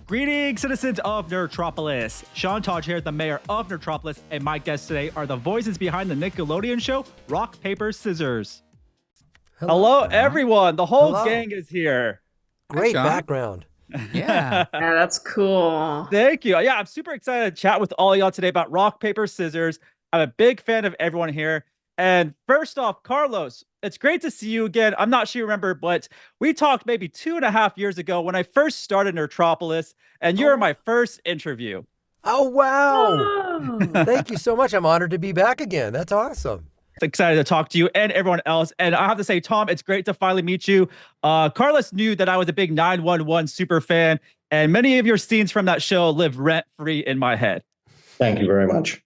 Greetings, citizens of Nerdtropolis. Sean Taj here, the mayor of Nerdtropolis, and my guests today are the voices behind the Nickelodeon show, Rock, Paper, Scissors. Hello everyone. The whole gang is here. Great background. Yeah. Yeah, that's cool. Thank you. Yeah, I'm super excited to chat with all y'all today about Rock, Paper, Scissors. I'm a big fan of everyone here. And first off, Carlos, it's great to see you again. I'm not sure you remember, but we talked maybe 2.5 years ago when I first started Nerdtropolis, and you were my first interview. Oh, wow. Thank you so much. I'm honored to be back again. That's awesome. Excited to talk to you and everyone else. And I have to say, Tom, it's great to finally meet you. Carlos knew that I was a big 911 super fan, and many of your scenes from that show live rent-free in my head. Thank you very much.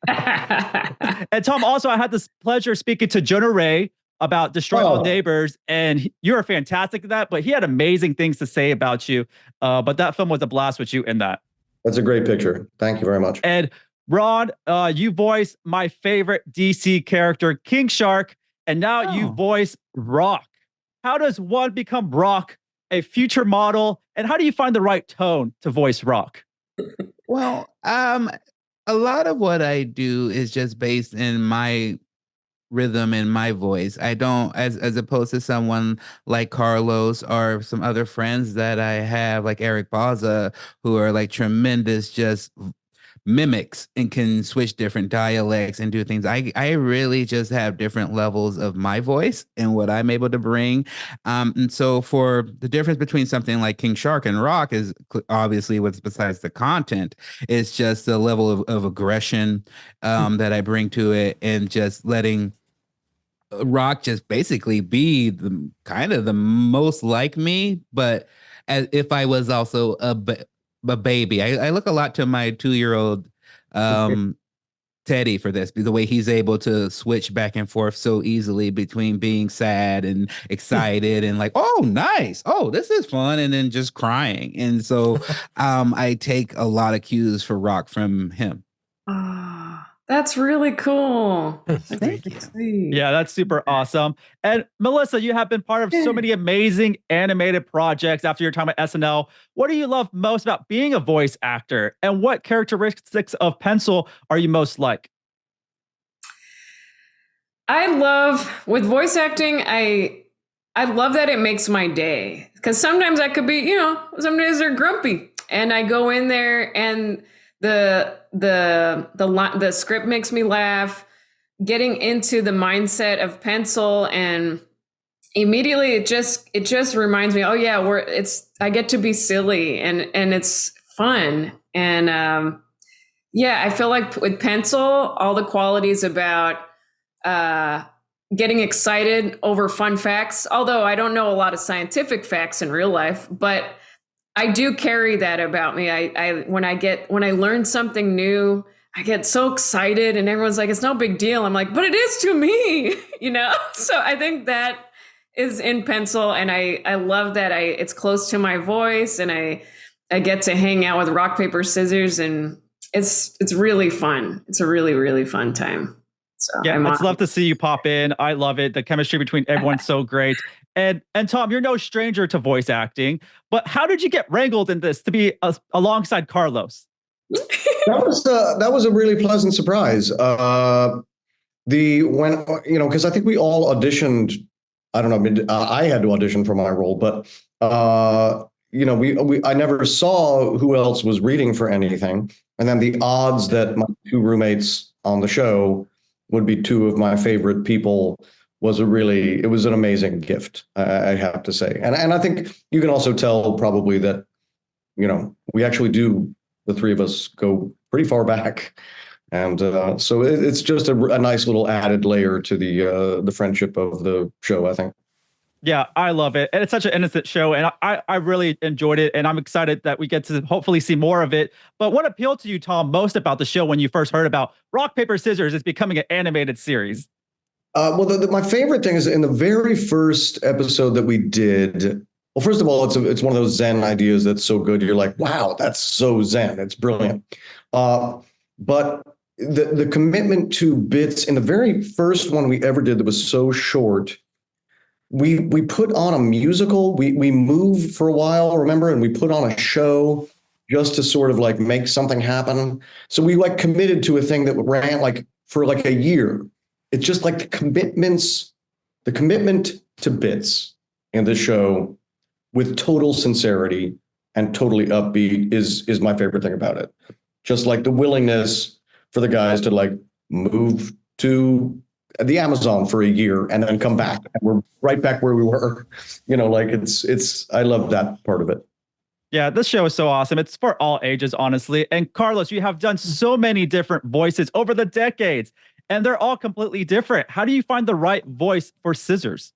And Tom, also, I had this pleasure speaking to Jonah Ray about Destroy All Neighbors, and you're fantastic at that, but he had amazing things to say about you. But that film was a blast with you in that. That's a great picture. Thank you very much. And Ron, you voice my favorite DC character, King Shark, and now you voice Rock. How does one become Rock, a future model, and how do you find the right tone to voice Rock? Well, a lot of what I do is just based in my rhythm and my voice. I don't, as opposed to someone like Carlos or some other friends that I have, like Eric Baza, who are like tremendous just mimics and can switch different dialects and do things. I really just have different levels of my voice and what I'm able to bring. And so for the difference between something like King Shark and Rock is obviously what's besides the content. It's just the level of aggression that I bring to it, and just letting Rock just basically be the kind of the most like me, but as if I was also a baby. I look a lot to my 2-year-old Teddy for this, the way he's able to switch back and forth so easily between being sad and excited and like, oh, nice. Oh, this is fun. And then just crying. And so I take a lot of cues for Rock from him. That's really cool. Thank you. Yeah, that's super awesome. And Melissa, you have been part of so many amazing animated projects after your time at SNL. What do you love most about being a voice actor? And what characteristics of Pencil are you most like? I love, with voice acting, I love that it makes my day. Because sometimes I could be, some days they're grumpy. And I go in there and the script makes me laugh. Getting into the mindset of Pencil, and immediately it just reminds me, oh yeah, I get to be silly and it's fun. And I feel like with Pencil, all the qualities about getting excited over fun facts, although I don't know a lot of scientific facts in real life, but I do carry that about me. When I learn something new, I get so excited, and everyone's like, it's no big deal. I'm like, but it is to me, So I think that is in Pencil, and I love that it's close to my voice, and I get to hang out with Rock, Paper, Scissors, and it's really fun. It's a really, really fun time. So yeah, I'd love to see you pop in. I love it. The chemistry between everyone's so great. And Tom, you're no stranger to voice acting, but how did you get wrangled in this to be alongside Carlos? That was a really pleasant surprise. Because I think we all auditioned. I don't know. I had to audition for my role, but I never saw who else was reading for anything, and then the odds that my 2 roommates on the show would be 2 of my favorite people was an amazing gift, I have to say. And I think you can also tell probably that, we actually do, the 3 of us go pretty far back. And so it's just a nice little added layer to the friendship of the show, I think. Yeah, I love it. And it's such an innocent show, and I really enjoyed it, and I'm excited that we get to hopefully see more of it. But what appealed to you, Tom, most about the show when you first heard about Rock, Paper, Scissors is becoming an animated series? My favorite thing is in the very first episode that we did. Well, first of all, it's one of those Zen ideas that's so good. You're like, wow, that's so Zen. It's brilliant. But the commitment to bits in the very first one we ever did that was so short, we put on a musical. We moved for a while, remember, and we put on a show just to sort of like make something happen. So we like committed to a thing that ran like for like a year. It's just like the commitment to bits in this show with total sincerity and totally upbeat is my favorite thing about it. Just like the willingness for the guys to like move to the Amazon for a year and then come back, and we're right back where we were. Like it's I love that part of it. Yeah, this show is so awesome. It's for all ages, honestly. And Carlos, you have done so many different voices over the decades, and they're all completely different. How do you find the right voice for Scissors?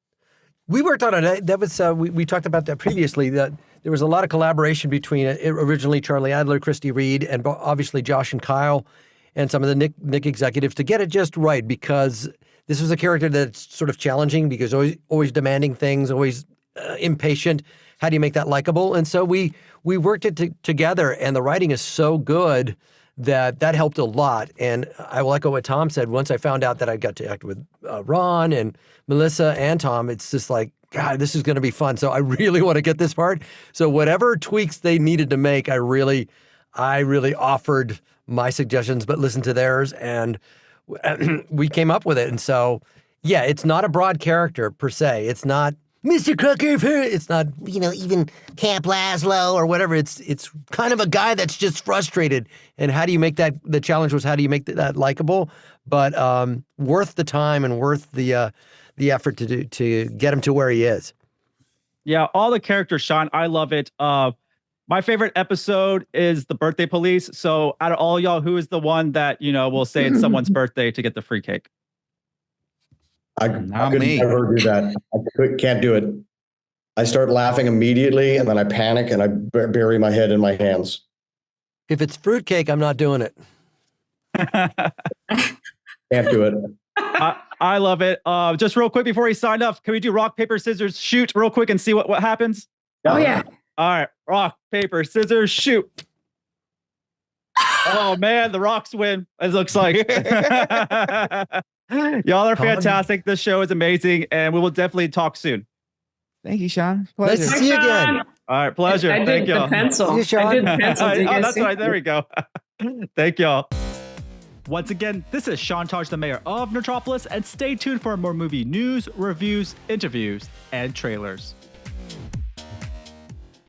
We worked on it. That was we talked about that previously. That there was a lot of collaboration between originally Charlie Adler, Christy Reed, and obviously Josh and Kyle, and some of the Nick executives to get it just right, because this was a character that's sort of challenging, because always demanding things, always impatient. How do you make that likable? And so we worked it together, and the writing is so good that helped a lot. And I will echo what Tom said. Once I found out that I got to act with Ron and Melissa and Tom, it's just like, God, this is going to be fun. So I really want to get this part. So whatever tweaks they needed to make, I really offered my suggestions, but listened to theirs, and we came up with it. And so, yeah, it's not a broad character per se. It's not Mr. Cooker. It's not, even Camp Laszlo or whatever. It's kind of a guy that's just frustrated. And how do you make that? The challenge was, how do you make that likable, but worth the time and worth the effort to get him to where he is. Yeah, all the characters shine. I love it. My favorite episode is the birthday police. So out of all y'all, who is the one that, will say it's someone's birthday to get the free cake? I could never do that. Can't do it. I start laughing immediately, and then I panic and I bury my head in my hands. If it's fruitcake, I'm not doing it. Can't do it. I love it. Just real quick before we sign off, can we do rock, paper, scissors, shoot real quick and see what happens? Oh, yeah. All right. Rock, paper, scissors, shoot. Oh, man. The Rocks win, it looks like. Y'all are fantastic. This show is amazing, and we will definitely talk soon. Thank you, Sean. Pleasure. Nice to see you again. All right. Pleasure. I Thank did y'all. the pencil. See you, Sean. I did the pencil. Did you guys That's see? right. There we go. Thank y'all. Once again, this is Sean Taj, the mayor of Nerdtropolis, and stay tuned for more movie news, reviews, interviews, and trailers.